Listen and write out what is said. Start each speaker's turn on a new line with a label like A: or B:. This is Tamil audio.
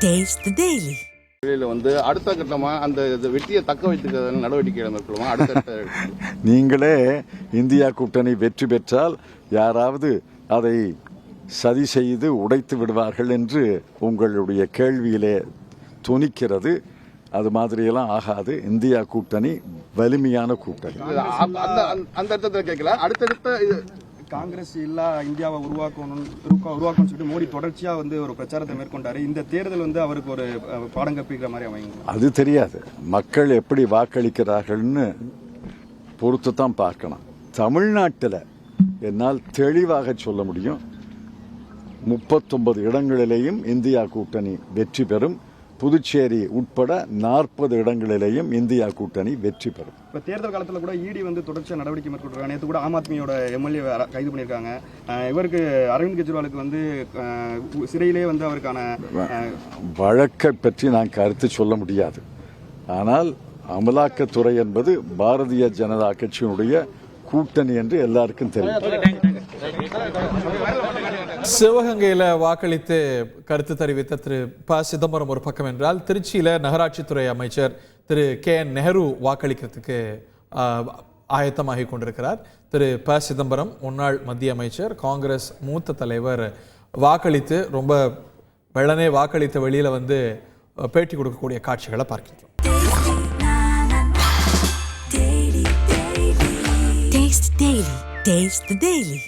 A: Taste the Daily.
B: அடுத்த கட்டமா அந்த வெற்றியை தக்க வைத்துக்க நடவடிக்கை மேற்கொள்ளுமா? அடுத்த
C: நீங்களே இந்தியா கூட்டணி வெற்றி பெற்றால் யாராவது அதை சதி செய்து உடைத்து விடுவார்கள் என்று உங்களுடைய கேள்வியிலே துணிக்கிறது. அது மாதிரியெல்லாம் ஆகாது. இந்தியா கூட்டணி வலிமையான கூட்டணி.
B: அந்த அர்த்தத்தில் கேட்கல. அடுத்தடுத்த
D: காங்கிரஸ் இல்லா இந்தியாவை உருவாக்கணும்னு சொல்லிட்டு மோடி தொடர்ச்சியா ஒரு பிரச்சாரத்தை மேற்கொண்டாரு. இந்த தேர்தல் அவருக்கு ஒரு பாடம் கற்பிக்கிற மாதிரி அமைங்க.
C: அது தெரியாது. மக்கள் எப்படி வாக்களிக்கிறார்கள்னு பொறுத்து தான் பார்க்கணும். தமிழ்நாட்டில் என்னால் தெளிவாக சொல்ல முடியும், 39 இடங்களிலேயும் இந்தியா கூட்டணி வெற்றி பெறும். புதுச்சேரி உட்பட 40 இடங்களிலேயும் இந்தியா கூட்டணி வெற்றி பெறும்.
D: இப்போ தேர்தல் காலத்தில் கூட இடி தொடர்ச்சியாக நடவடிக்கை மேற்கொண்டிருக்காங்க. நேற்று கூட ஆம் ஆத்மியோட எம்எல்ஏ கைது பண்ணியிருக்காங்க. இவருக்கு அரவிந்த் கெஜ்ரிவாலுக்கு சிறையிலே அவருக்கான
C: வழக்கை பற்றி நான் கருத்து சொல்ல முடியாது. ஆனால் அமலாக்கத்துறை என்பது பாரதிய ஜனதா கட்சியினுடைய கூட்டணி என்று எல்லாருக்கும் தெரியும்.
E: சிவகங்கையில் வாக்களித்து கருத்து தெரிவித்த திரு ப சிதம்பரம் ஒரு பக்கம் என்றால், திருச்சியில் நகராட்சித்துறை அமைச்சர் திரு KN நேரு வாக்களிக்கிறதுக்கு ஆயத்தமாகி கொண்டிருக்கிறார். திரு ப சிதம்பரம் முன்னாள் மத்திய அமைச்சர், காங்கிரஸ் மூத்த தலைவர், வாக்களித்து ரொம்ப வெள்ளனே வாக்களித்த வெளியில் பேட்டி கொடுக்கக்கூடிய காட்சிகளை பார்க்கின்றோம்.
A: Taste the Daily.